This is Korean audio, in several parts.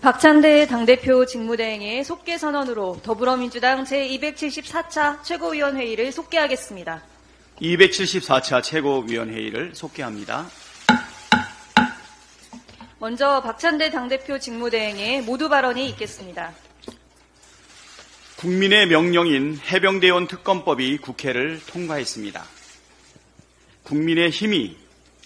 박찬대 당대표 직무대행의 속개 선언으로 더불어민주당 제274차 최고위원회의를 속개하겠습니다. 274차 최고위원회의를 속개합니다. 먼저 박찬대 당대표 직무대행의 모두 발언이 있겠습니다. 국민의 명령인 해병대원 특검법이 국회를 통과했습니다. 국민의 힘이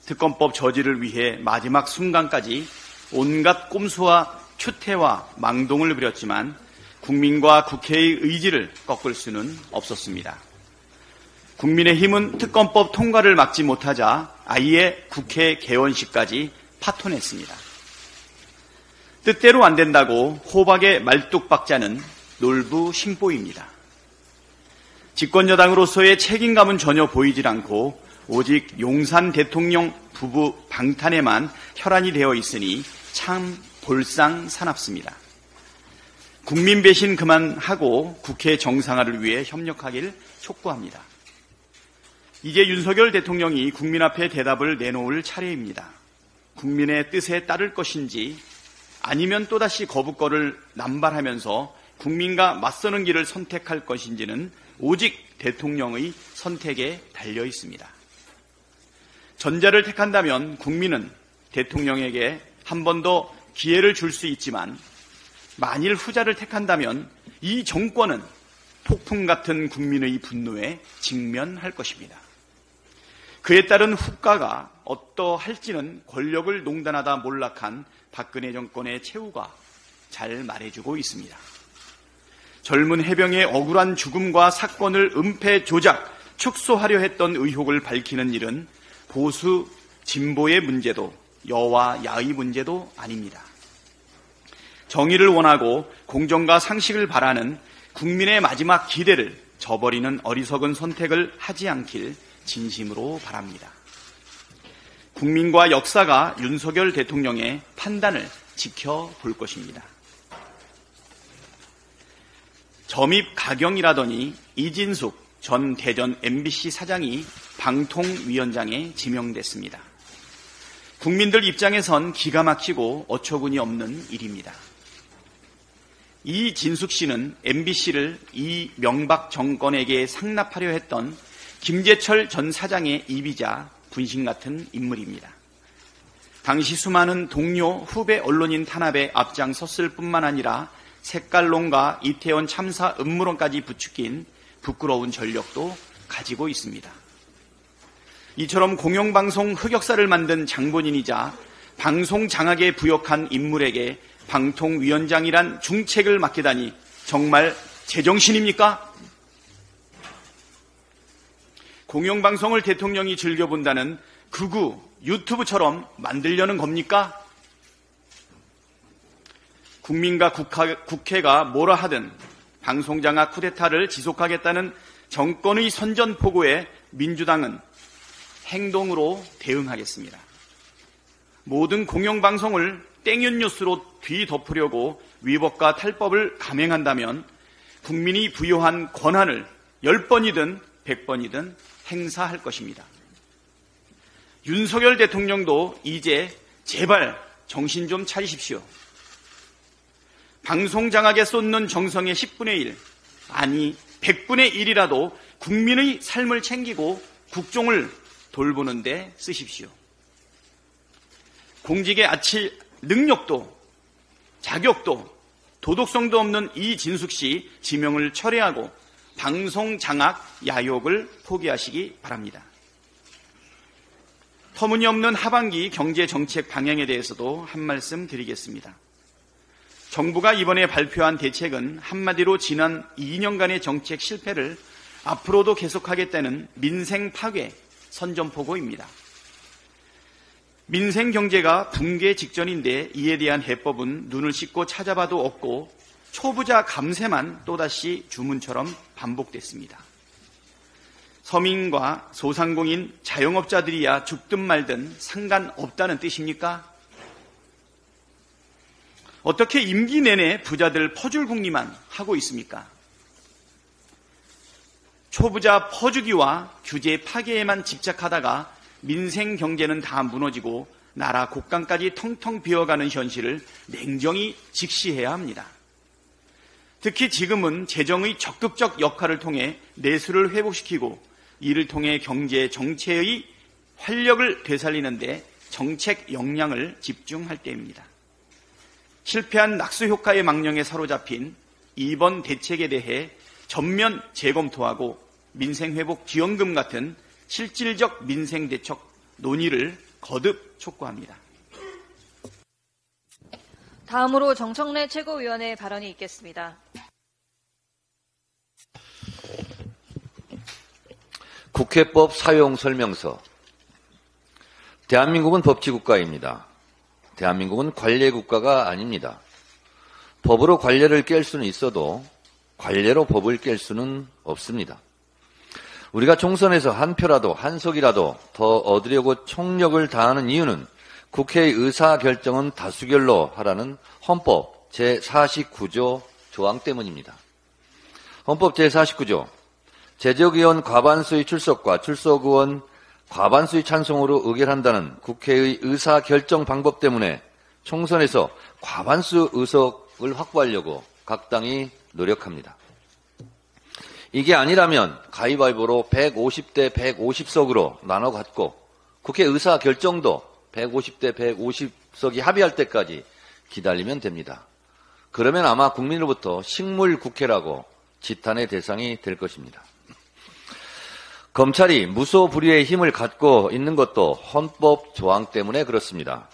특검법 저지를 위해 마지막 순간까지 온갖 꼼수와 추태와 망동을 부렸지만 국민과 국회의 의지를 꺾을 수는 없었습니다. 국민의힘은 특검법 통과를 막지 못하자 아예 국회 개원식까지 파토냈습니다. 뜻대로 안 된다고 호박에 말뚝박자는 놀부심보입니다. 집권여당으로서의 책임감은 전혀 보이질 않고 오직 용산 대통령 부부 방탄에만 혈안이 되어 있으니 참 볼상사납습니다. 국민 배신 그만하고 국회 정상화를 위해 협력하길 촉구합니다. 이제 윤석열 대통령이 국민 앞에 대답을 내놓을 차례입니다. 국민의 뜻에 따를 것인지 아니면 또다시 거부권을 남발하면서 국민과 맞서는 길을 선택할 것인지는 오직 대통령의 선택에 달려 있습니다. 전자를 택한다면 국민은 대통령에게 한 번 더 기회를 줄 수 있지만 만일 후자를 택한다면 이 정권은 폭풍 같은 국민의 분노에 직면할 것입니다. 그에 따른 후과가 어떠할지는 권력을 농단하다 몰락한 박근혜 정권의 최후가 잘 말해주고 있습니다. 젊은 해병의 억울한 죽음과 사건을 은폐 조작, 축소하려 했던 의혹을 밝히는 일은 보수, 진보의 문제도 여와 야의 문제도 아닙니다. 정의를 원하고 공정과 상식을 바라는 국민의 마지막 기대를 저버리는 어리석은 선택을 하지 않길 진심으로 바랍니다. 국민과 역사가 윤석열 대통령의 판단을 지켜볼 것입니다. 점입 가경이라더니 이진숙 전 대전 MBC 사장이 방통위원장에 지명됐습니다. 국민들 입장에선 기가 막히고 어처구니 없는 일입니다. 이진숙 씨는 MBC를 이명박 정권에게 상납하려 했던 김재철 전 사장의 입이자 분신 같은 인물입니다. 당시 수많은 동료, 후배 언론인 탄압에 앞장섰을 뿐만 아니라 색깔론과 이태원 참사 음모론까지 부추긴 부끄러운 전력도 가지고 있습니다. 이처럼 공영방송 흑역사를 만든 장본인이자 방송 장악에 부역한 인물에게 방통위원장이란 중책을 맡기다니 정말 제정신입니까? 공영방송을 대통령이 즐겨본다는 극우 유튜브처럼 만들려는 겁니까? 국민과 국회가 뭐라 하든 방송장악 쿠데타를 지속하겠다는 정권의 선전포고에 민주당은 행동으로 대응하겠습니다. 모든 공영방송을 땡윤뉴스로 뒤덮으려고 위법과 탈법을 감행한다면 국민이 부여한 권한을 10번이든 100번이든 행사할 것입니다. 윤석열 대통령도 이제 제발 정신 좀 차리십시오. 방송장악에 쏟는 정성의 10분의 1, 아니 100분의 1이라도 국민의 삶을 챙기고 국종을 돌보는데 쓰십시오. 공직에 아칠 능력도 자격도 도덕성도 없는 이진숙 씨 지명을 철회하고 방송장악 야욕을 포기하시기 바랍니다. 터무니없는 하반기 경제정책 방향에 대해서도 한 말씀 드리겠습니다. 정부가 이번에 발표한 대책은 한마디로 지난 2년간의 정책 실패를 앞으로도 계속하겠다는 민생 파괴 선전포고입니다. 민생 경제가 붕괴 직전인데 이에 대한 해법은 눈을 씻고 찾아봐도 없고 초부자 감세만 또다시 주문처럼 반복됐습니다. 서민과 소상공인 자영업자들이야 죽든 말든 상관없다는 뜻입니까? 어떻게 임기 내내 부자들 퍼줄 궁리만 하고 있습니까? 초부자 퍼주기와 규제 파괴에만 집착하다가 민생 경제는 다 무너지고 나라 국간까지 텅텅 비어가는 현실을 냉정히 직시해야 합니다. 특히 지금은 재정의 적극적 역할을 통해 내수를 회복시키고 이를 통해 경제 정체의 활력을 되살리는 데 정책 역량을 집중할 때입니다. 실패한 낙수 효과의 망령에 사로잡힌 이번 대책에 대해 전면 재검토하고 민생회복 지원금 같은 실질적 민생 대책 논의를 거듭 촉구합니다. 다음으로 정청래 최고위원의 발언이 있겠습니다. 국회법 사용 설명서. 대한민국은 법치국가입니다. 대한민국은 관례국가가 아닙니다. 법으로 관례를 깰 수는 있어도 관례로 법을 깰 수는 없습니다. 우리가 총선에서 한 표라도 한 석이라도 더 얻으려고 총력을 다하는 이유는 국회의 의사결정은 다수결로 하라는 헌법 제49조 조항 때문입니다. 헌법 제49조 재적의원 과반수의 출석과 출석의원 과반수의 찬성으로 의결한다는 국회의 의사결정 방법 때문에 총선에서 과반수 의석을 확보하려고 각 당이 노력합니다. 이게 아니라면 가위바위보로 150대 150석으로 나눠 갖고 국회 의사결정도 150대 150석이 합의할 때까지 기다리면 됩니다. 그러면 아마 국민으로부터 식물국회라고 지탄의 대상이 될 것입니다. 검찰이 무소불위의 힘을 갖고 있는 것도 헌법 조항 때문에 그렇습니다.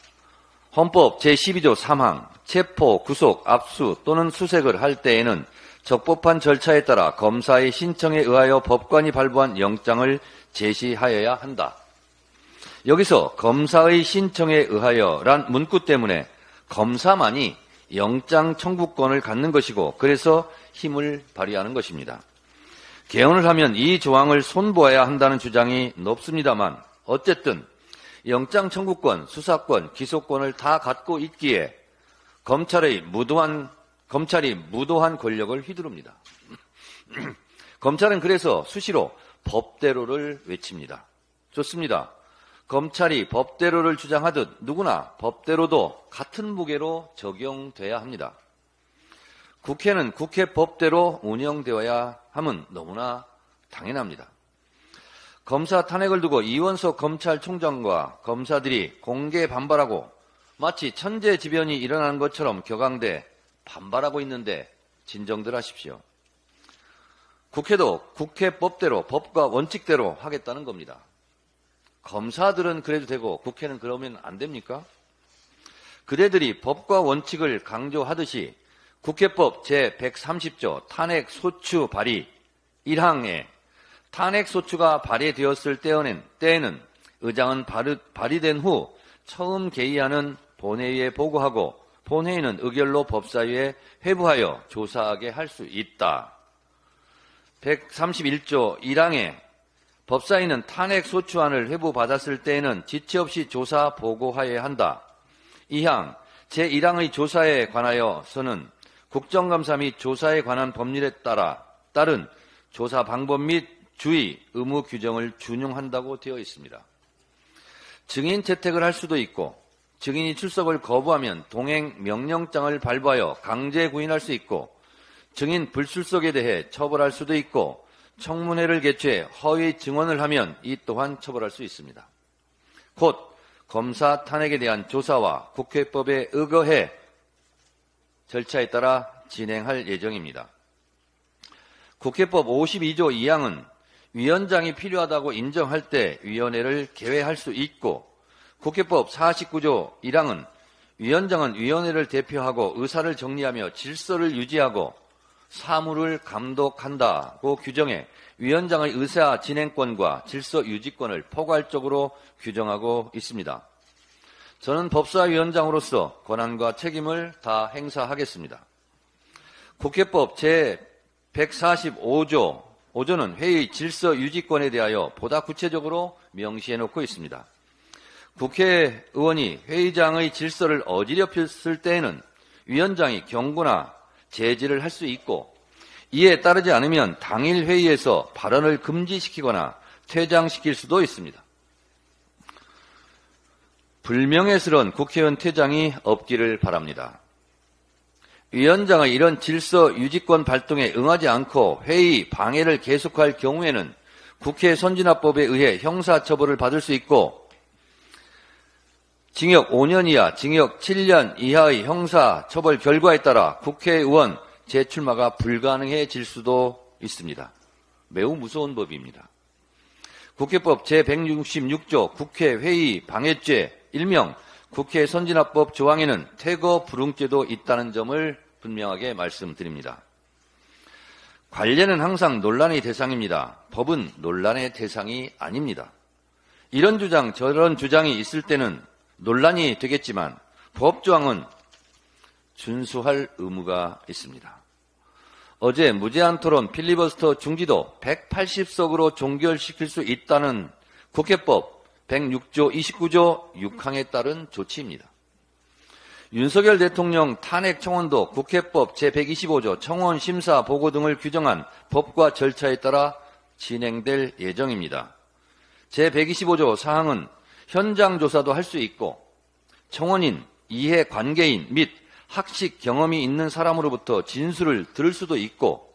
헌법 제12조 3항 체포, 구속, 압수 또는 수색을 할 때에는 적법한 절차에 따라 검사의 신청에 의하여 법관이 발부한 영장을 제시하여야 한다. 여기서 검사의 신청에 의하여란 문구 때문에 검사만이 영장 청구권을 갖는 것이고 그래서 힘을 발휘하는 것입니다. 개헌을 하면 이 조항을 손보아야 한다는 주장이 높습니다만 어쨌든 영장 청구권, 수사권, 기소권을 다 갖고 있기에 검찰이 무도한 권력을 휘두릅니다. 검찰은 그래서 수시로 법대로를 외칩니다. 좋습니다. 검찰이 법대로를 주장하듯 누구나 법대로도 같은 무게로 적용돼야 합니다. 국회는 국회법대로 운영되어야 함은 너무나 당연합니다. 검사 탄핵을 두고 이원석 검찰총장과 검사들이 공개 반발하고 마치 천재지변이 일어나는 것처럼 격앙돼 반발하고 있는데 진정들 하십시오. 국회도 국회법대로 법과 원칙대로 하겠다는 겁니다. 검사들은 그래도 되고 국회는 그러면 안 됩니까? 그대들이 법과 원칙을 강조하듯이 국회법 제130조 탄핵소추 발의 1항에 탄핵소추가 발의되었을 때에는 의장은 발의된 후 처음 개의하는 본회의에 보고하고 본회의는 의결로 법사위에 회부하여 조사하게 할 수 있다. 131조 1항에 법사위는 탄핵소추안을 회부받았을 때에는 지체 없이 조사 보고하여야 한다. 2항 제1항의 조사에 관하여서는 국정감사 및 조사에 관한 법률에 따른 조사 방법 및 주의, 의무 규정을 준용한다고 되어 있습니다. 증인 채택을 할 수도 있고 증인이 출석을 거부하면 동행 명령장을 발부하여 강제 구인할 수 있고 증인 불출석에 대해 처벌할 수도 있고 청문회를 개최해 허위 증언을 하면 이 또한 처벌할 수 있습니다. 곧 검사 탄핵에 대한 조사와 국회법에 의거해 절차에 따라 진행할 예정입니다. 국회법 52조 2항은 위원장이 필요하다고 인정할 때 위원회를 개회할 수 있고 국회법 49조 1항은 위원장은 위원회를 대표하고 의사를 정리하며 질서를 유지하고 사무를 감독한다고 규정해 위원장의 의사 진행권과 질서 유지권을 포괄적으로 규정하고 있습니다. 저는 법사위원장으로서 권한과 책임을 다 행사하겠습니다. 국회법 제145조는 회의 질서 유지권에 대하여 보다 구체적으로 명시해 놓고 있습니다. 국회의원이 회의장의 질서를 어지럽혔을 때에는 위원장이 경고나 제지를 할 수 있고 이에 따르지 않으면 당일 회의에서 발언을 금지시키거나 퇴장시킬 수도 있습니다. 불명예스러운 국회의원 퇴장이 없기를 바랍니다. 위원장의 이런 질서 유지권 발동에 응하지 않고 회의 방해를 계속할 경우에는 국회 선진화법에 의해 형사처벌을 받을 수 있고 징역 5년 이하, 징역 7년 이하의 형사처벌 결과에 따라 국회의원 재출마가 불가능해질 수도 있습니다. 매우 무서운 법입니다. 국회법 제166조 국회회의 방해죄 일명 국회 선진화법 조항에는 퇴거 불응죄도 있다는 점을 분명하게 말씀드립니다. 관례는 항상 논란의 대상입니다. 법은 논란의 대상이 아닙니다. 이런 주장 저런 주장이 있을 때는 논란이 되겠지만 법조항은 준수할 의무가 있습니다. 어제 무제한 토론 필리버스터 중지도 180석으로 종결시킬 수 있다는 국회법 106조 29조 6항에 따른 조치입니다. 윤석열 대통령 탄핵 청원도 국회법 제125조 청원 심사 보고 등을 규정한 법과 절차에 따라 진행될 예정입니다. 제125조 사항은 현장 조사도 할 수 있고 청원인, 이해관계인 및 학식 경험이 있는 사람으로부터 진술을 들을 수도 있고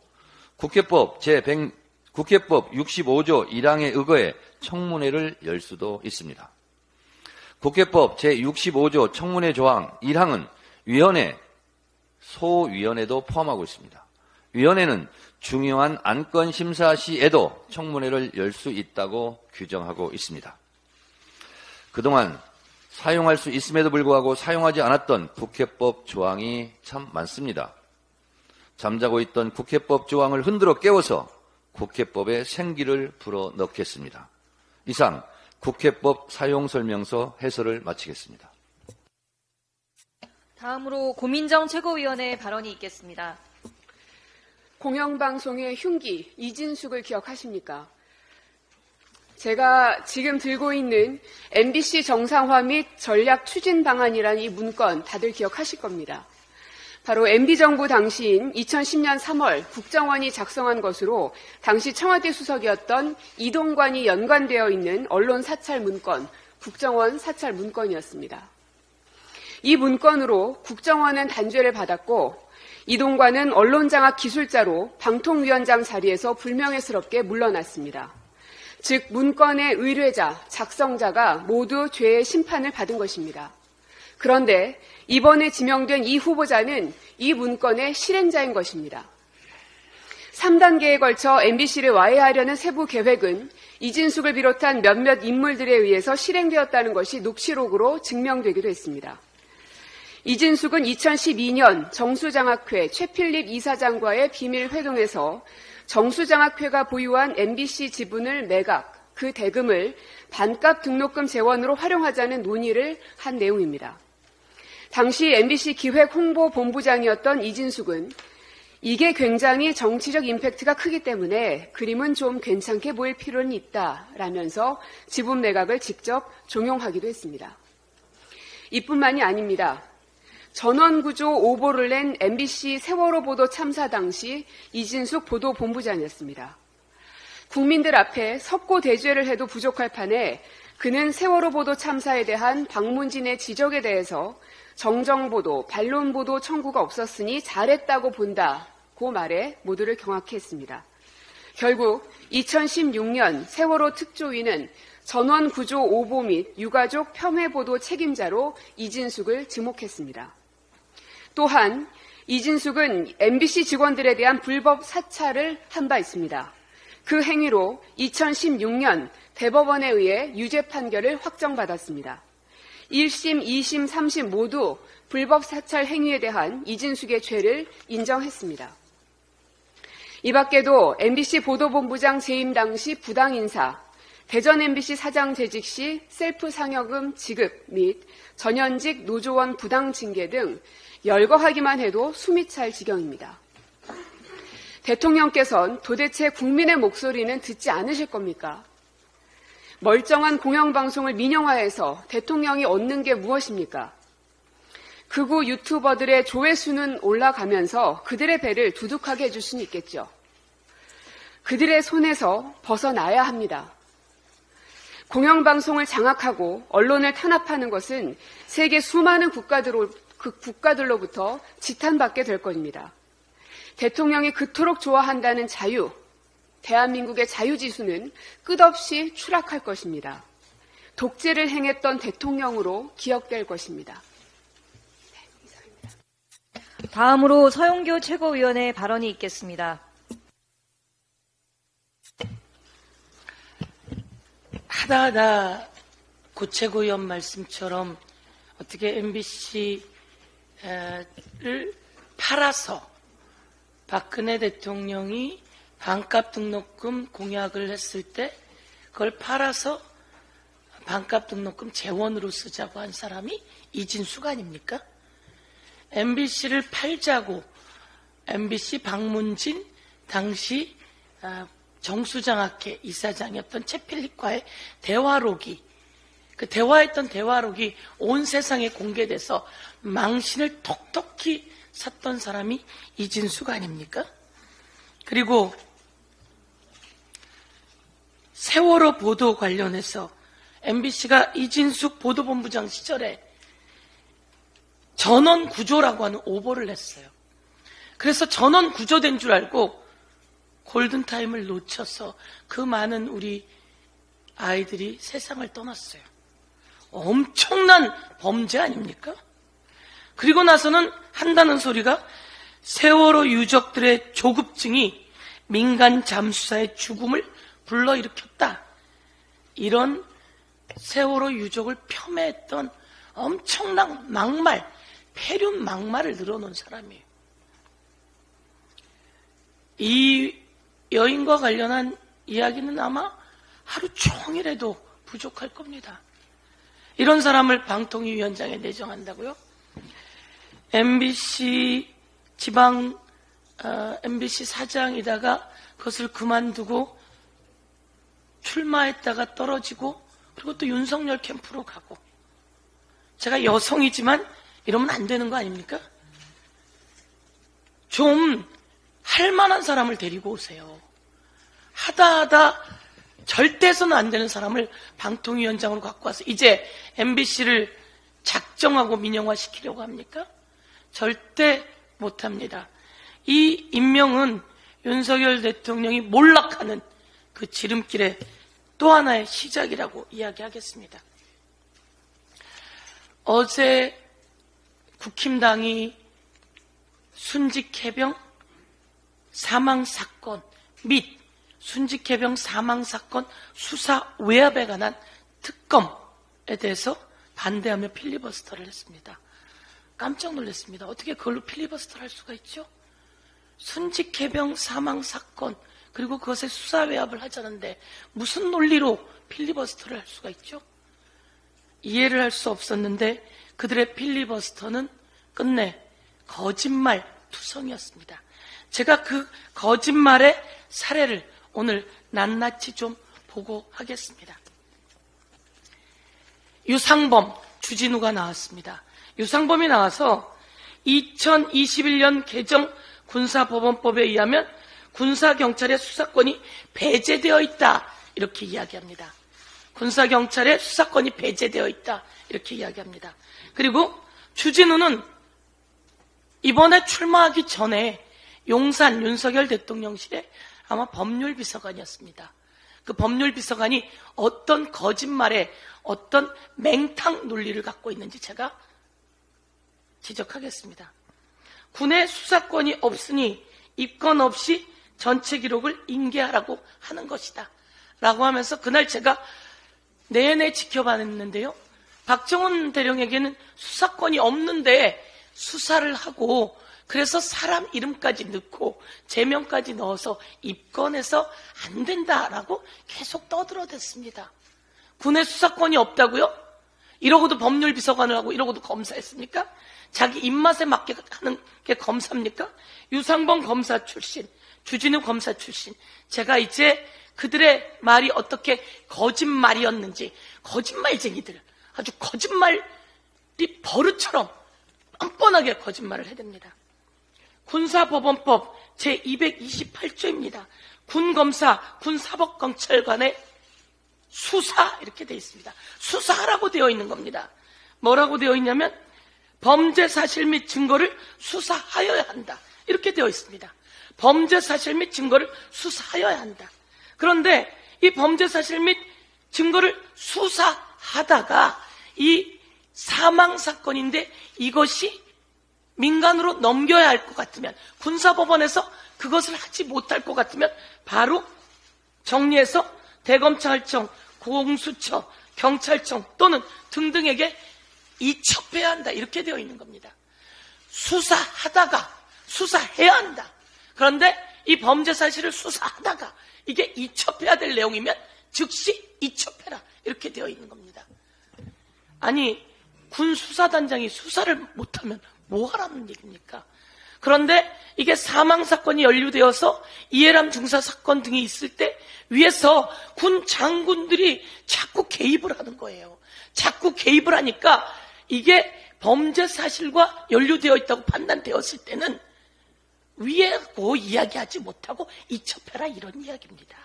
국회법 65조 1항에 의거해 청문회를 열 수도 있습니다. 국회법 제65조 청문회 조항 1항은 위원회, 소위원회도 포함하고 있습니다. 위원회는 중요한 안건 심사 시에도 청문회를 열 수 있다고 규정하고 있습니다. 그동안 사용할 수 있음에도 불구하고 사용하지 않았던 국회법 조항이 참 많습니다. 잠자고 있던 국회법 조항을 흔들어 깨워서 국회법에 생기를 불어넣겠습니다. 이상 국회법 사용설명서 해설을 마치겠습니다. 다음으로 고민정 최고위원의 발언이 있겠습니다. 공영방송의 흉기 이진숙을 기억하십니까? 제가 지금 들고 있는 MBC 정상화 및 전략 추진 방안이라는 이 문건 다들 기억하실 겁니다. 바로 MB정부 당시인 2010년 3월 국정원이 작성한 것으로 당시 청와대 수석이었던 이동관이 연관되어 있는 언론 사찰 문건, 국정원 사찰 문건이었습니다. 이 문건으로 국정원은 단죄를 받았고 이동관은 언론장악 기술자로 방통위원장 자리에서 불명예스럽게 물러났습니다. 즉 문건의 의뢰자, 작성자가 모두 죄의 심판을 받은 것입니다. 그런데 이번에 지명된 이 후보자는 이 문건의 실행자인 것입니다. 3단계에 걸쳐 MBC를 와해하려는 세부 계획은 이진숙을 비롯한 몇몇 인물들에 의해서 실행되었다는 것이 녹취록으로 증명되기도 했습니다. 이진숙은 2012년 정수장학회 최필립 이사장과의 비밀 회동에서 정수장학회가 보유한 MBC 지분을 매각, 그 대금을 반값 등록금 재원으로 활용하자는 논의를 한 내용입니다. 당시 MBC 기획홍보본부장이었던 이진숙은 이게 굉장히 정치적 임팩트가 크기 때문에 그림은 좀 괜찮게 보일 필요는 있다라면서 지분 매각을 직접 종용하기도 했습니다. 이뿐만이 아닙니다. 전원구조 오보를 낸 MBC 세월호 보도 참사 당시 이진숙 보도본부장이었습니다. 국민들 앞에 석고 대죄를 해도 부족할 판에 그는 세월호 보도 참사에 대한 방문진의 지적에 대해서 정정보도, 반론보도 청구가 없었으니 잘했다고 본다고 말해 모두를 경악해 했습니다. 결국 2016년 세월호 특조위는 전원구조 오보 및 유가족 폄훼보도 책임자로 이진숙을 지목했습니다. 또한 이진숙은 MBC 직원들에 대한 불법 사찰을 한 바 있습니다. 그 행위로 2016년 대법원에 의해 유죄 판결을 확정받았습니다. 1심, 2심, 3심 모두 불법 사찰 행위에 대한 이진숙의 죄를 인정했습니다. 이 밖에도 MBC 보도본부장 재임 당시 부당 인사, 대전 MBC 사장 재직 시 셀프 상여금 지급 및 전현직 노조원 부당 징계 등 열거하기만 해도 숨이 찰 지경입니다. 대통령께서는 도대체 국민의 목소리는 듣지 않으실 겁니까? 멀쩡한 공영방송을 민영화해서 대통령이 얻는 게 무엇입니까? 극우 유튜버들의 조회수는 올라가면서 그들의 배를 두둑하게 해줄 수는 있겠죠. 그들의 손에서 벗어나야 합니다. 공영방송을 장악하고 언론을 탄압하는 것은 세계 수많은 국가들로부터 지탄받게 될 것입니다. 대통령이 그토록 좋아한다는 자유, 대한민국의 자유지수는 끝없이 추락할 것입니다. 독재를 행했던 대통령으로 기억될 것입니다. 다음으로 서용교 최고위원의 발언이 있겠습니다. 하다하다 고 최고위원 말씀처럼 어떻게 MBC를 팔아서 박근혜 대통령이 반값 등록금 공약을 했을 때 그걸 팔아서 반값 등록금 재원으로 쓰자고 한 사람이 이진숙 아닙니까? MBC를 팔자고 MBC 박문진 당시 정수장학회 이사장이었던 최필립과의 대화록이, 그 대화했던 대화록이 온 세상에 공개돼서 망신을 톡톡히 샀던 사람이 이진숙 아닙니까? 그리고 세월호 보도 관련해서 MBC가 이진숙 보도본부장 시절에 전원 구조라고 하는 오보를 했어요. 그래서 전원 구조된 줄 알고 골든타임을 놓쳐서 그 많은 우리 아이들이 세상을 떠났어요. 엄청난 범죄 아닙니까? 그리고 나서는 한다는 소리가 세월호 유족들의 조급증이 민간 잠수사의 죽음을 불러일으켰다. 이런 세월호 유족을 폄훼했던 엄청난 막말, 폐륜 막말을 늘어놓은 사람이에요. 이 여인과 관련한 이야기는 아마 하루 종일해도 부족할 겁니다. 이런 사람을 방통위원장에 내정한다고요? MBC 지방 MBC 사장이다가 그것을 그만두고 출마했다가 떨어지고 그리고 또 윤석열 캠프로 가고. 제가 여성이지만 이러면 안 되는 거 아닙니까? 좀 할 만한 사람을 데리고 오세요. 하다하다 절대 해서는 안 되는 사람을 방통위원장으로 갖고 와서 이제 MBC를 작정하고 민영화시키려고 합니까? 절대 못합니다. 이 임명은 윤석열 대통령이 몰락하는 그 지름길의 또 하나의 시작이라고 이야기하겠습니다. 어제 국힘당이 순직해병 사망사건 및 순직해병 사망사건 수사 외압에 관한 특검에 대해서 반대하며 필리버스터를 했습니다. 깜짝 놀랐습니다. 어떻게 그걸로 필리버스터를 할 수가 있죠? 순직해병 사망사건 그리고 그것에 수사 외압을 하자는데 무슨 논리로 필리버스터를 할 수가 있죠? 이해를 할 수 없었는데 그들의 필리버스터는 끝내 거짓말 투성이었습니다. 제가 그 거짓말의 사례를 오늘 낱낱이 좀 보고 하겠습니다. 유상범, 주진우가 나왔습니다. 유상범이 나와서 2021년 개정 군사법원법에 의하면 군사경찰의 수사권이 배제되어 있다 이렇게 이야기합니다. 군사경찰의 수사권이 배제되어 있다 이렇게 이야기합니다. 그리고 주진우는 이번에 출마하기 전에 용산 윤석열 대통령실에 아마 법률비서관이었습니다. 그 법률비서관이 어떤 거짓말에 어떤 맹탕 논리를 갖고 있는지 제가 지적하겠습니다. 군의 수사권이 없으니 입건 없이 전체 기록을 인계하라고 하는 것이다 라고 하면서 그날 제가 내내 지켜봤는데요. 박정훈 대령에게는 수사권이 없는데 수사를 하고 그래서 사람 이름까지 넣고 제명까지 넣어서 입건해서 안 된다라고 계속 떠들어댔습니다. 군의 수사권이 없다고요? 이러고도 법률비서관을 하고 이러고도 검사했습니까? 자기 입맛에 맞게 하는 게 검사입니까? 유상범 검사 출신, 주진우 검사 출신. 제가 이제 그들의 말이 어떻게 거짓말이었는지, 거짓말쟁이들, 아주 거짓말이 버릇처럼 뻔뻔하게 거짓말을 해댑니다. 군사법원법 제228조입니다. 군검사, 군사법경찰관의 수사 이렇게 되어 있습니다. 수사하라고 되어 있는 겁니다. 뭐라고 되어 있냐면 범죄 사실 및 증거를 수사하여야 한다. 이렇게 되어 있습니다. 범죄 사실 및 증거를 수사하여야 한다. 그런데 이 범죄 사실 및 증거를 수사하다가 이 사망 사건인데 이것이 민간으로 넘겨야 할 것 같으면, 군사법원에서 그것을 하지 못할 것 같으면 바로 정리해서 대검찰청, 공수처, 경찰청 또는 등등에게 이첩해야 한다. 이렇게 되어 있는 겁니다. 수사하다가 수사해야 한다. 그런데 이 범죄 사실을 수사하다가 이게 이첩해야 될 내용이면 즉시 이첩해라. 이렇게 되어 있는 겁니다. 아니, 군 수사단장이 수사를 못하면 뭐 하라는 얘기입니까? 그런데 이게 사망사건이 연루되어서 이해람 중사 사건 등이 있을 때 위에서 군 장군들이 자꾸 개입을 하는 거예요. 자꾸 개입을 하니까 이게 범죄 사실과 연루되어 있다고 판단되었을 때는 위에 고 이야기하지 못하고 이첩해라 이런 이야기입니다.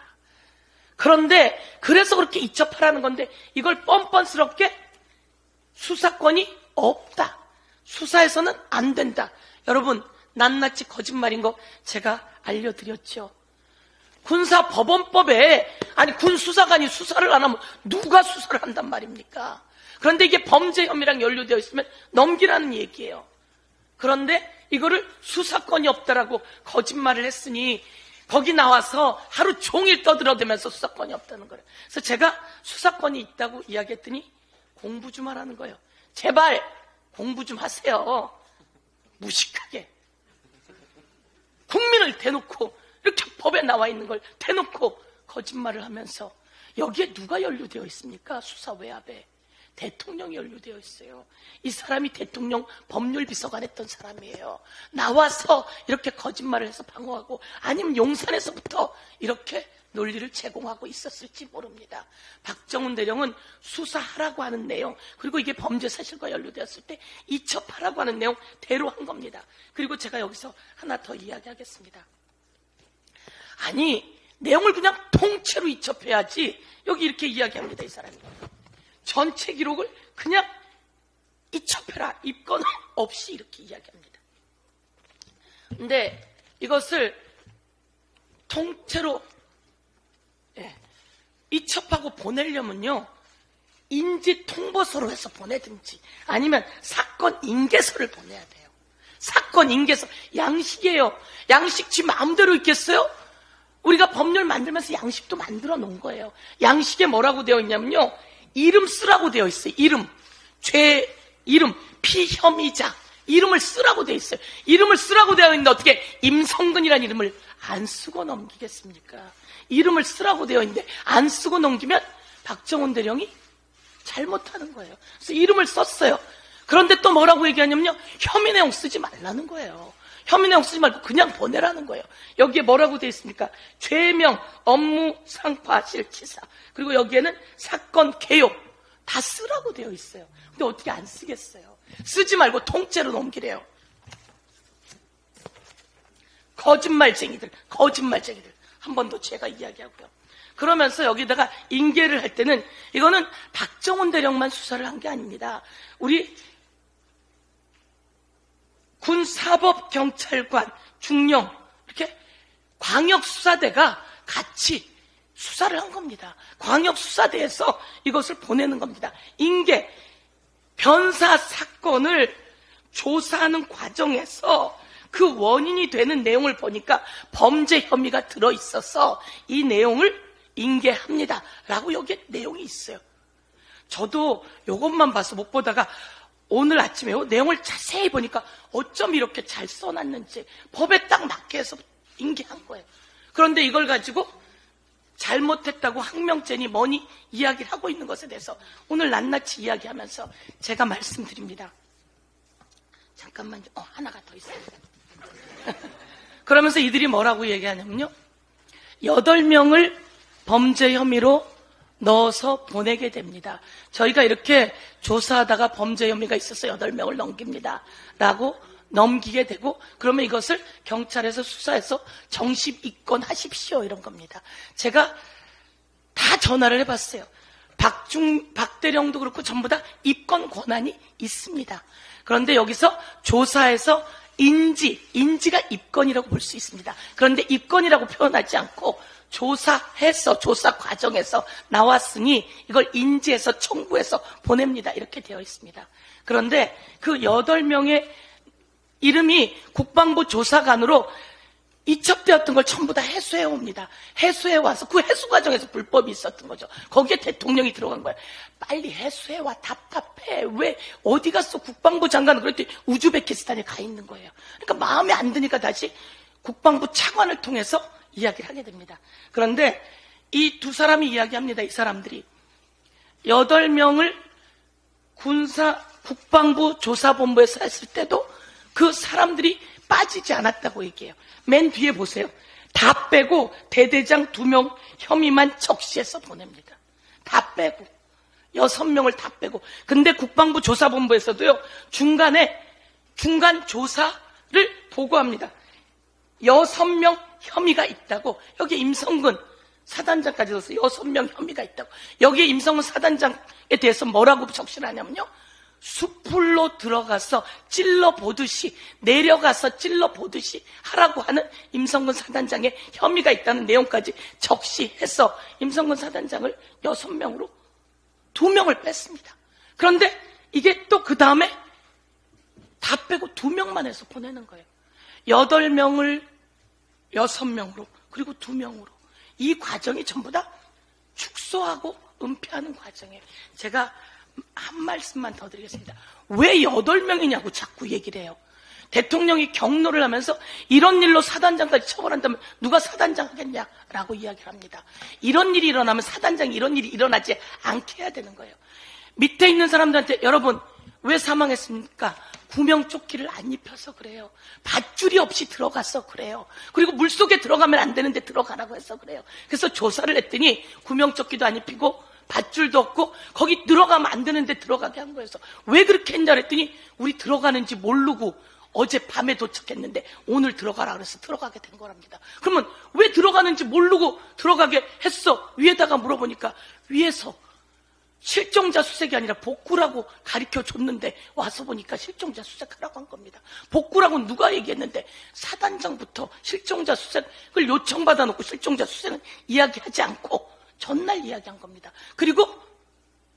그런데 그래서 그렇게 이첩하라는 건데 이걸 뻔뻔스럽게 수사권이 없다. 수사에서는 안 된다. 여러분, 낱낱이 거짓말인 거 제가 알려드렸죠. 군사법원법에 아니 군 수사관이 수사를 안 하면 누가 수사를 한단 말입니까? 그런데 이게 범죄 혐의랑 연루되어 있으면 넘기라는 얘기예요. 그런데 이거를 수사권이 없다라고 거짓말을 했으니 거기 나와서 하루 종일 떠들어대면서 수사권이 없다는 거예요. 그래서 제가 수사권이 있다고 이야기했더니 공부 좀 하라는 거예요. 제발 공부 좀 하세요. 무식하게. 국민을 대놓고 이렇게 법에 나와 있는 걸 대놓고 거짓말을 하면서 여기에 누가 연루되어 있습니까? 수사 외압에. 대통령이 연루되어 있어요. 이 사람이 대통령 법률비서관 했던 사람이에요. 나와서 이렇게 거짓말을 해서 방어하고 아니면 용산에서부터 이렇게 논리를 제공하고 있었을지 모릅니다. 박정훈 대령은 수사하라고 하는 내용, 그리고 이게 범죄 사실과 연루되었을 때 이첩하라고 하는 내용 대로 한 겁니다. 그리고 제가 여기서 하나 더 이야기하겠습니다. 아니, 내용을 그냥 통째로 이첩해야지. 여기 이렇게 이야기합니다, 이 사람이. 전체 기록을 그냥 이첩해라. 입건 없이 이렇게 이야기합니다. 근데 이것을 통째로 이첩하고 보내려면요, 인지 통보서로 해서 보내든지 아니면 사건 인계서를 보내야 돼요. 사건 인계서. 양식이에요. 양식 지 마음대로 있겠어요? 우리가 법률 만들면서 양식도 만들어 놓은 거예요. 양식에 뭐라고 되어 있냐면요, 이름 쓰라고 되어 있어요. 이름. 죄 이름. 피혐의자. 이름을 쓰라고 되어 있어요. 이름을 쓰라고 되어 있는데 어떻게 임성근이라는 이름을 안 쓰고 넘기겠습니까? 이름을 쓰라고 되어 있는데 안 쓰고 넘기면 박정훈 대령이 잘못하는 거예요. 그래서 이름을 썼어요. 그런데 또 뭐라고 얘기하냐면요, 혐의 내용 쓰지 말라는 거예요. 혐의 내용 쓰지 말고 그냥 보내라는 거예요. 여기에 뭐라고 되어 있습니까? 죄명, 업무, 상파, 실치사. 그리고 여기에는 사건, 개요. 다 쓰라고 되어 있어요. 근데 어떻게 안 쓰겠어요? 쓰지 말고 통째로 넘기래요. 거짓말쟁이들. 한 번 더 제가 이야기하고요. 그러면서 여기다가 인계를 할 때는 이거는 박정훈 대령만 수사를 한 게 아닙니다. 우리 군사법경찰관, 중령, 이렇게 광역수사대가 같이 수사를 한 겁니다. 광역수사대에서 이것을 보내는 겁니다. 인계, 변사 사건을 조사하는 과정에서 그 원인이 되는 내용을 보니까 범죄 혐의가 들어있어서 이 내용을 인계합니다. 라고 여기에 내용이 있어요. 저도 이것만 봐서 못 보다가 오늘 아침에 내용을 자세히 보니까 어쩜 이렇게 잘 써놨는지 법에 딱 맞게 해서 인계한 거예요. 그런데 이걸 가지고 잘못했다고 항명죄니 뭐니 이야기를 하고 있는 것에 대해서 오늘 낱낱이 이야기하면서 제가 말씀드립니다. 잠깐만요. 하나가 더 있습니다. 그러면서 이들이 뭐라고 얘기하냐면요, 8명을 범죄 혐의로 넣어서 보내게 됩니다. 저희가 이렇게 조사하다가 범죄 혐의가 있어서 8명을 넘깁니다 라고 넘기게 되고, 그러면 이것을 경찰에서 수사해서 정식 입건하십시오 이런 겁니다. 제가 다 전화를 해봤어요. 박대령도 그렇고 전부 다 입건 권한이 있습니다. 그런데 여기서 조사에서 인지가 입건이라고 볼 수 있습니다. 그런데 입건이라고 표현하지 않고 조사해서 조사 과정에서 나왔으니 이걸 인지해서 청구해서 보냅니다. 이렇게 되어 있습니다. 그런데 그 8명의 이름이 국방부 조사관으로 이첩되었던 걸 전부 다 해소해 옵니다. 해소해 와서 그 해소 과정에서 불법이 있었던 거죠. 거기에 대통령이 들어간 거예요. 빨리 해소해 와. 답답해. 왜 어디 갔어? 국방부 장관은 그랬더니 우즈베키스탄에 가 있는 거예요. 그러니까 마음에 안 드니까 다시 국방부 차관을 통해서 이야기를 하게 됩니다. 그런데 이 두 사람이 이야기합니다. 이 사람들이 8명을 국방부 조사본부에서 했을 때도 그 사람들이 빠지지 않았다고 얘기해요. 맨 뒤에 보세요. 다 빼고 대대장 2명 혐의만 적시해서 보냅니다. 다 빼고 6명을 다 빼고. 근데 국방부 조사본부에서도요, 중간 조사를 보고합니다. 6명 혐의가 있다고. 여기 임성근 사단장까지 넣어서 6명 혐의가 있다고. 여기에 임성근 사단장에 대해서 뭐라고 적시를 하냐면요, 숲으로 들어가서 찔러보듯이, 내려가서 찔러보듯이 하라고 하는 임성근 사단장의 혐의가 있다는 내용까지 적시해서 임성근 사단장을 6명으로 2명을 뺐습니다. 그런데 이게 또 그 다음에 다 빼고 2명만 해서 보내는 거예요. 8명을 6명으로, 그리고 2명으로. 이 과정이 전부 다 축소하고 은폐하는 과정이에요. 제가 한 말씀만 더 드리겠습니다. 왜 8명이냐고 자꾸 얘기를 해요. 대통령이 경로를 하면서 이런 일로 사단장까지 처벌한다면 누가 사단장 하겠냐라고 이야기를 합니다. 이런 일이 일어나면 사단장이 이런 일이 일어나지 않게 해야 되는 거예요. 밑에 있는 사람들한테 여러분 왜 사망했습니까? 구명조끼를 안 입혀서 그래요. 밧줄이 없이 들어가서 그래요. 그리고 물속에 들어가면 안 되는데 들어가라고 해서 그래요. 그래서 조사를 했더니 구명조끼도 안 입히고 밧줄도 없고 거기 들어가면 안 되는데 들어가게 한 거여서 왜 그렇게 했냐 했더니 우리 들어가는지 모르고 어제 밤에 도착했는데 오늘 들어가라 그래서 들어가게 된 거랍니다. 그러면 왜 들어가는지 모르고 들어가게 했어? 위에다가 물어보니까 위에서 실종자 수색이 아니라 복구라고 가르쳐 줬는데 와서 보니까 실종자 수색하라고 한 겁니다. 복구라고 누가 얘기했는데 사단장부터 실종자 수색을 요청받아 놓고 실종자 수색은 이야기하지 않고 전날 이야기한 겁니다. 그리고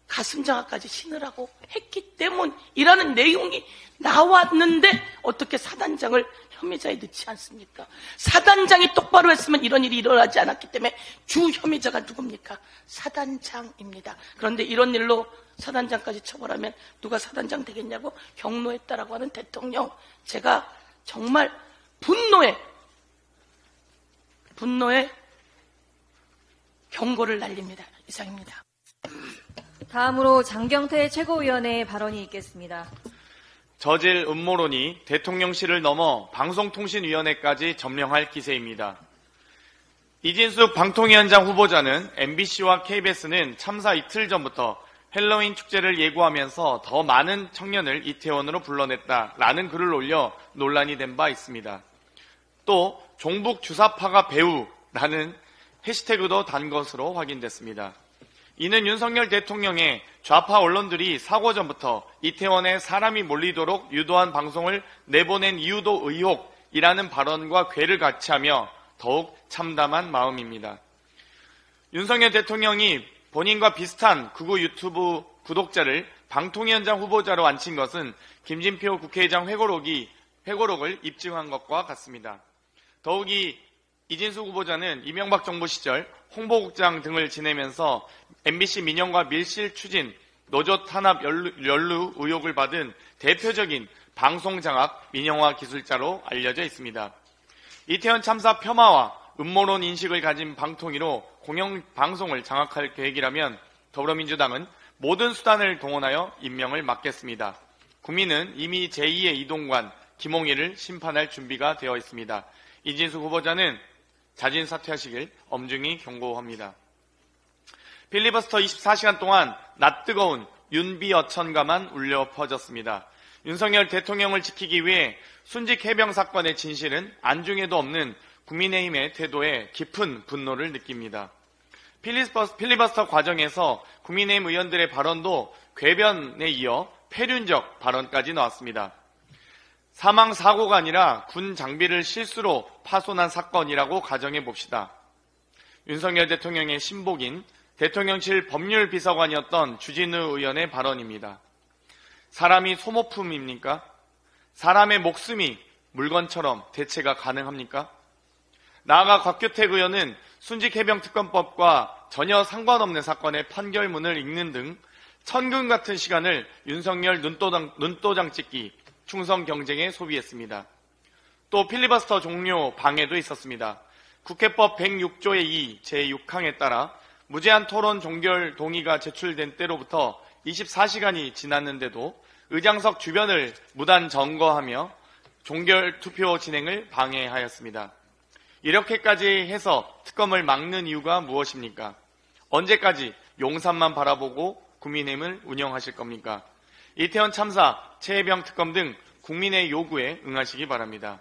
가슴장화까지 신으라고 했기 때문이라는 내용이 나왔는데 어떻게 사단장을 혐의자에 넣지 않습니까? 사단장이 똑바로 했으면 이런 일이 일어나지 않았기 때문에 주 혐의자가 누굽니까? 사단장입니다. 그런데 이런 일로 사단장까지 처벌하면 누가 사단장 되겠냐고 경로했다라고 하는 대통령, 제가 정말 분노에 경고를 날립니다. 이상입니다. 다음으로 장경태 최고위원의 발언이 있겠습니다. 저질 음모론이 대통령실을 넘어 방송통신위원회까지 점령할 기세입니다. 이진숙 방통위원장 후보자는 MBC와 KBS는 참사 이틀 전부터 헬로윈 축제를 예고하면서 더 많은 청년을 이태원으로 불러냈다라는 글을 올려 논란이 된 바 있습니다. 또 종북 주사파가 배우라는 해시태그도 단 것으로 확인됐습니다. 이는 윤석열 대통령의 좌파 언론들이 사고 전부터 이태원에 사람이 몰리도록 유도한 방송을 내보낸 이유도 의혹이라는 발언과 궤를 같이 하며 더욱 참담한 마음입니다. 윤석열 대통령이 본인과 비슷한 극우 유튜브 구독자를 방통위원장 후보자로 앉힌 것은 김진표 국회의장 회고록을 입증한 것과 같습니다. 더욱이 이진숙 후보자는 이명박 정부 시절 홍보국장 등을 지내면서 MBC 민영과 밀실 추진, 노조 탄압 연루 의혹을 받은 대표적인 방송장악 민영화 기술자로 알려져 있습니다. 이태원 참사 폄하와 음모론 인식을 가진 방통위로 공영방송을 장악할 계획이라면 더불어민주당은 모든 수단을 동원하여 임명을 막겠습니다. 국민은 이미 제2의 이동관 김홍일을 심판할 준비가 되어 있습니다. 이진숙 후보자는 자진 사퇴하시길 엄중히 경고합니다. 필리버스터 24시간 동안 낯뜨거운 윤비어천가만 울려 퍼졌습니다. 윤석열 대통령을 지키기 위해 순직 해병 사건의 진실은 안중에도 없는 국민의힘의 태도에 깊은 분노를 느낍니다. 필리버스터 과정에서 국민의힘 의원들의 발언도 궤변에 이어 폐륜적 발언까지 나왔습니다. 사망 사고가 아니라 군 장비를 실수로 파손한 사건이라고 가정해 봅시다. 윤석열 대통령의 신복인 대통령실 법률비서관이었던 주진우 의원의 발언입니다. 사람이 소모품입니까? 사람의 목숨이 물건처럼 대체가 가능합니까? 나아가 곽규택 의원은 순직해병특검법과 전혀 상관없는 사건의 판결문을 읽는 등 천금 같은 시간을 윤석열 눈도장 찍기, 충성 경쟁에 소비했습니다. 또 필리버스터 종료 방해도 있었습니다. 국회법 106조의 2 제6항에 따라 무제한 토론 종결 동의가 제출된 때로부터 24시간이 지났는데도 의장석 주변을 무단 점거하며 종결 투표 진행을 방해하였습니다. 이렇게까지 해서 특검을 막는 이유가 무엇입니까? 언제까지 용산만 바라보고 국민의힘을 운영하실 겁니까? 이태원 참사, 최혜병 특검 등 국민의 요구에 응하시기 바랍니다.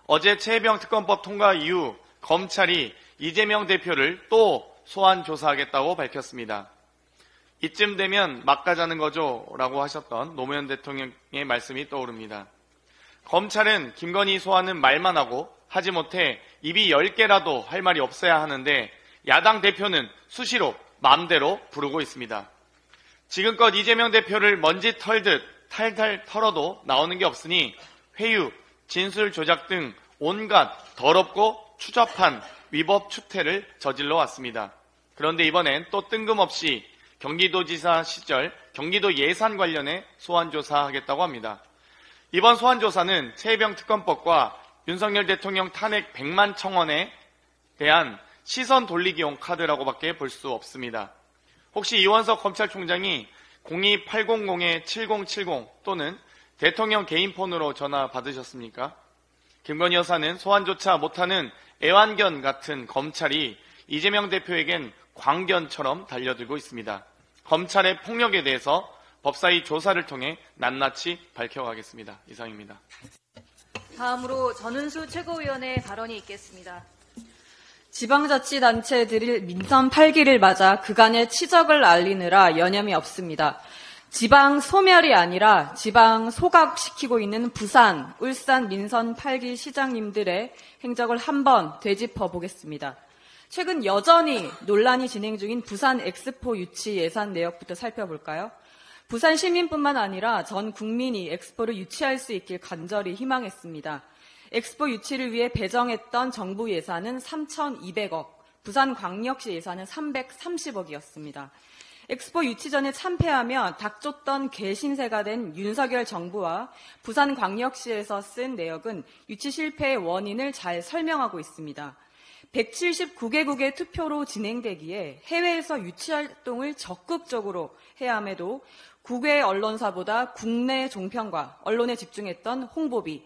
어제 최혜병 특검법 통과 이후 검찰이 이재명 대표를 또 소환 조사하겠다고 밝혔습니다. 이쯤 되면 막 가자는 거죠 라고 하셨던 노무현 대통령의 말씀이 떠오릅니다. 검찰은 김건희 소환은 말만 하고 하지 못해 입이 10개라도 할 말이 없어야 하는데 야당 대표는 수시로 마음대로 부르고 있습니다. 지금껏 이재명 대표를 먼지 털듯 탈탈 털어도 나오는 게 없으니 회유, 진술 조작 등 온갖 더럽고 추잡한 위법 추태를 저질러 왔습니다. 그런데 이번엔 또 뜬금없이 경기도지사 시절 경기도 예산 관련해 소환조사하겠다고 합니다. 이번 소환조사는 최혜병 특검법과 윤석열 대통령 탄핵 100만 청원에 대한 시선 돌리기용 카드라고밖에 볼 수 없습니다. 혹시 이원석 검찰총장이 02800-7070 또는 대통령 개인 폰으로 전화 받으셨습니까? 김건희 여사는 소환조차 못하는 애완견 같은 검찰이 이재명 대표에겐 광견처럼 달려들고 있습니다. 검찰의 폭력에 대해서 법사위 조사를 통해 낱낱이 밝혀가겠습니다. 이상입니다. 다음으로 전은수 최고위원의 발언이 있겠습니다. 지방자치단체들이 민선 8기를 맞아 그간의 치적을 알리느라 여념이 없습니다. 지방 소멸이 아니라 지방 소각시키고 있는 부산, 울산 민선 8기 시장님들의 행적을 한번 되짚어 보겠습니다. 최근 여전히 논란이 진행 중인 부산 엑스포 유치 예산 내역부터 살펴볼까요? 부산 시민뿐만 아니라 전 국민이 엑스포를 유치할 수 있길 간절히 희망했습니다. 엑스포 유치를 위해 배정했던 정부 예산은 3,200억, 부산광역시 예산은 330억이었습니다. 엑스포 유치 전에 참패하며 닥쳤던 개신세가 된 윤석열 정부와 부산광역시에서 쓴 내역은 유치 실패의 원인을 잘 설명하고 있습니다. 179개국의 투표로 진행되기에 해외에서 유치활동을 적극적으로 해야 함에도 국외 언론사보다 국내 종편과 언론에 집중했던 홍보비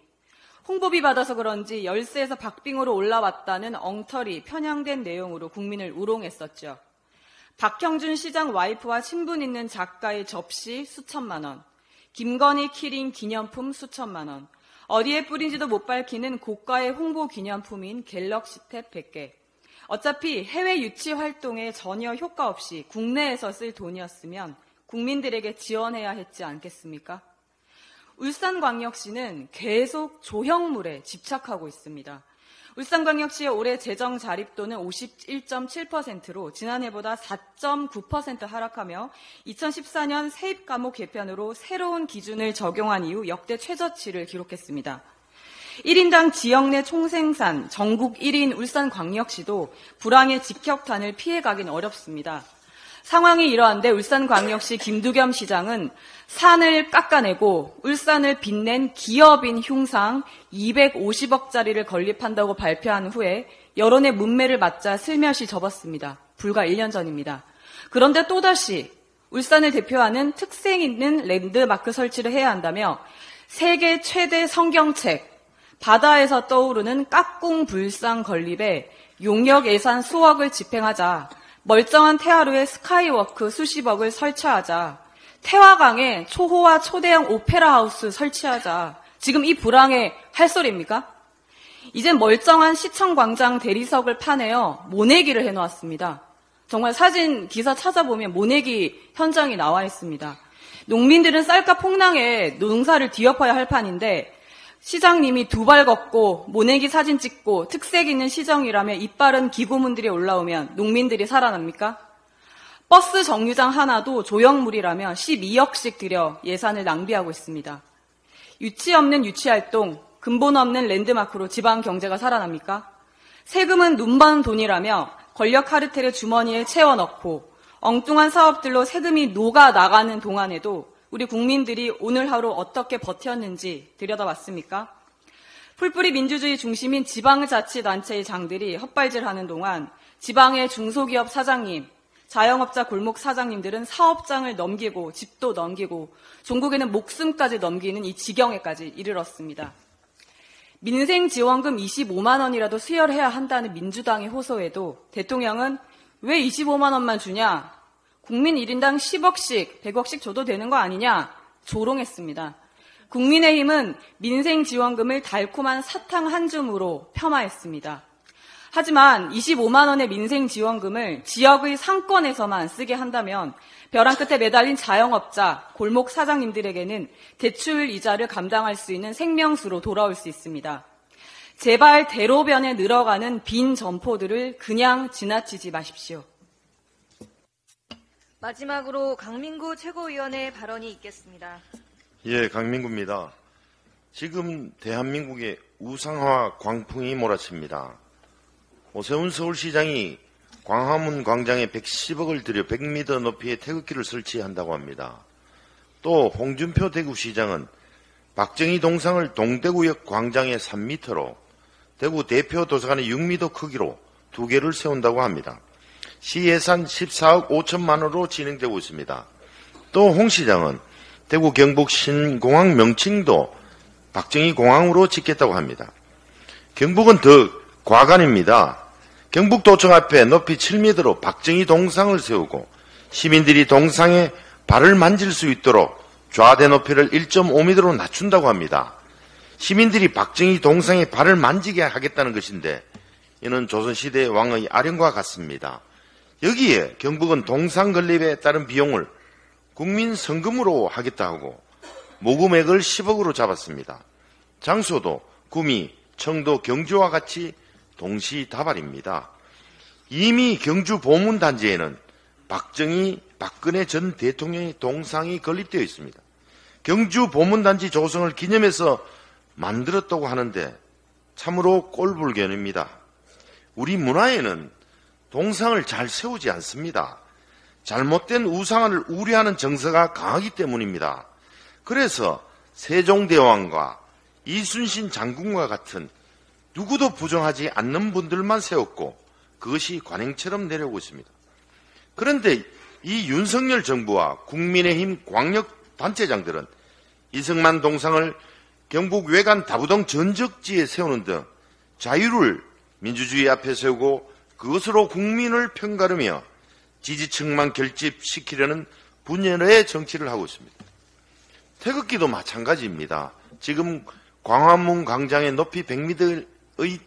받아서 그런지 열세에서 박빙으로 올라왔다는 엉터리 편향된 내용으로 국민을 우롱했었죠. 박형준 시장 와이프와 친분 있는 작가의 접시 수천만 원, 김건희 키링 기념품 수천만 원, 어디에 뿌린지도 못 밝히는 고가의 홍보 기념품인 갤럭시 탭 100개. 어차피 해외 유치 활동에 전혀 효과 없이 국내에서 쓸 돈이었으면 국민들에게 지원해야 했지 않겠습니까? 울산광역시는 계속 조형물에 집착하고 있습니다. 울산광역시의 올해 재정 자립도는 51.7%로 지난해보다 4.9% 하락하며 2014년 세입 과목 개편으로 새로운 기준을 적용한 이후 역대 최저치를 기록했습니다. 1인당 지역 내 총생산 전국 1인 울산광역시도 불황의 직격탄을 피해가긴 어렵습니다. 상황이 이러한데 울산광역시 김두겸 시장은 산을 깎아내고 울산을 빛낸 기업인 흉상 250억짜리를 건립한다고 발표한 후에 여론의 문매를 맞자 슬며시 접었습니다. 불과 1년 전입니다. 그런데 또다시 울산을 대표하는 특색 있는 랜드마크 설치를 해야 한다며 세계 최대 성경책, 바다에서 떠오르는 까꿍불상 건립에 용역 예산 수억을 집행하자, 멀쩡한 태화로에 스카이워크 수십억을 설치하자, 태화강에 초호화 초대형 오페라 하우스 설치하자. 지금 이 불황에 할 소리입니까? 이제 멀쩡한 시청광장 대리석을 파내어 모내기를 해놓았습니다. 정말 사진 기사 찾아보면 모내기 현장이 나와 있습니다. 농민들은 쌀값 폭락에 농사를 뒤엎어야 할 판인데 시장님이 두 발 걷고 모내기 사진 찍고 특색 있는 시정이라며 이빠른 기고문들이 올라오면 농민들이 살아납니까? 버스 정류장 하나도 조형물이라며 12억씩 들여 예산을 낭비하고 있습니다. 유치 없는 유치활동, 근본 없는 랜드마크로 지방 경제가 살아납니까? 세금은 눈 버는 돈이라며 권력 카르텔의 주머니에 채워넣고 엉뚱한 사업들로 세금이 녹아나가는 동안에도 우리 국민들이 오늘 하루 어떻게 버텼는지 들여다봤습니까? 풀뿌리 민주주의 중심인 지방자치단체의 장들이 헛발질하는 동안 지방의 중소기업 사장님, 자영업자 골목 사장님들은 사업장을 넘기고 집도 넘기고 종국에는 목숨까지 넘기는 이 지경에까지 이르렀습니다. 민생지원금 25만 원이라도 수혈해야 한다는 민주당의 호소에도 대통령은 왜 25만 원만 주냐? 국민 1인당 10억씩, 100억씩 줘도 되는 거 아니냐? 조롱했습니다. 국민의힘은 민생지원금을 달콤한 사탕 한 줌으로 폄하했습니다. 하지만 25만 원의 민생지원금을 지역의 상권에서만 쓰게 한다면 벼랑 끝에 매달린 자영업자, 골목 사장님들에게는 대출 이자를 감당할 수 있는 생명수로 돌아올 수 있습니다. 제발 대로변에 늘어가는 빈 점포들을 그냥 지나치지 마십시오. 마지막으로 강민구 최고위원의 발언이 있겠습니다. 예, 강민구입니다. 지금 대한민국의 우상화 광풍이 몰아칩니다. 오세훈 서울시장이 광화문 광장에 110억을 들여 100m 높이의 태극기를 설치한다고 합니다. 또 홍준표 대구시장은 박정희 동상을 동대구역 광장에 3m로 대구 대표 도서관에 6m 크기로 2개를 세운다고 합니다. 시 예산 14억 5천만 원으로 진행되고 있습니다. 또 홍 시장은 대구 경북 신공항 명칭도 박정희 공항으로 짓겠다고 합니다. 경북은 더 과간입니다. 경북도청 앞에 높이 7m로 박정희 동상을 세우고 시민들이 동상에 발을 만질 수 있도록 좌대 높이를 1.5m로 낮춘다고 합니다. 시민들이 박정희 동상에 발을 만지게 하겠다는 것인데 이는 조선시대 왕의 아령과 같습니다. 여기에 경북은 동상 건립에 따른 비용을 국민 성금으로 하겠다 하고 모금액을 10억으로 잡았습니다. 장소도 구미, 청도, 경주와 같이 동시다발입니다. 이미 경주 보문단지에는 박정희, 박근혜 전 대통령의 동상이 건립되어 있습니다. 경주 보문단지 조성을 기념해서 만들었다고 하는데 참으로 꼴불견입니다. 우리 문화에는 동상을 잘 세우지 않습니다. 잘못된 우상화를 우려하는 정서가 강하기 때문입니다. 그래서 세종대왕과 이순신 장군과 같은 누구도 부정하지 않는 분들만 세웠고 그것이 관행처럼 내려오고 있습니다. 그런데 이 윤석열 정부와 국민의힘 광역단체장들은 이승만 동상을 경북 외관 다부동 전적지에 세우는 등 자유를 민주주의 앞에 세우고 그것으로 국민을 편가르며 지지층만 결집시키려는 분열의 정치를 하고 있습니다. 태극기도 마찬가지입니다. 지금 광화문 광장에 높이 100m의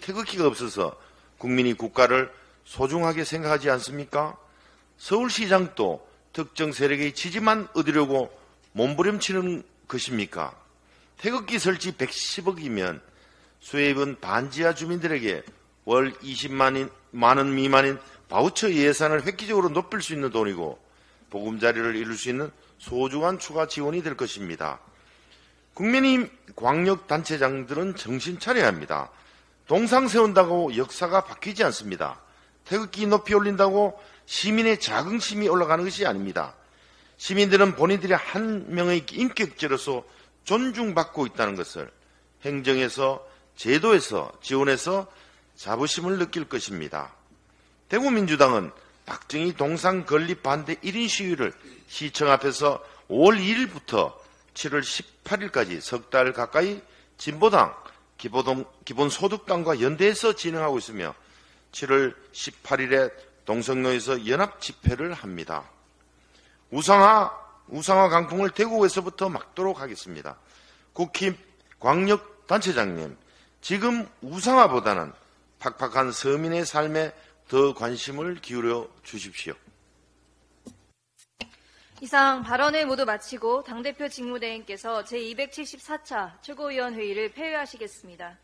태극기가 없어서 국민이 국가를 소중하게 생각하지 않습니까? 서울시장도 특정 세력의 지지만 얻으려고 몸부림치는 것입니까? 태극기 설치 110억이면 수해입은 반지하 주민들에게 월 20만 원 미만인 바우처 예산을 획기적으로 높일 수 있는 돈이고 보금자리를 이룰 수 있는 소중한 추가 지원이 될 것입니다. 국민의힘 광역단체장들은 정신 차려야 합니다. 동상 세운다고 역사가 바뀌지 않습니다. 태극기 높이 올린다고 시민의 자긍심이 올라가는 것이 아닙니다. 시민들은 본인들이 한 명의 인격자로서 존중받고 있다는 것을 행정에서 제도에서 지원해서 자부심을 느낄 것입니다. 대구민주당은 박정희 동상 건립 반대 1인 시위를 시청 앞에서 5월 2일부터 7월 18일까지 석 달 가까이 진보당, 기본소득당과 연대해서 진행하고 있으며 7월 18일에 동성로에서 연합 집회를 합니다. 우상화 강풍을 대구에서부터 막도록 하겠습니다. 국힘 광역단체장님, 지금 우상화보다는 팍팍한 서민의 삶에 더 관심을 기울여 주십시오. 이상 발언을 모두 마치고 당대표 직무대행께서 제274차 최고위원 회의를 폐회하시겠습니다.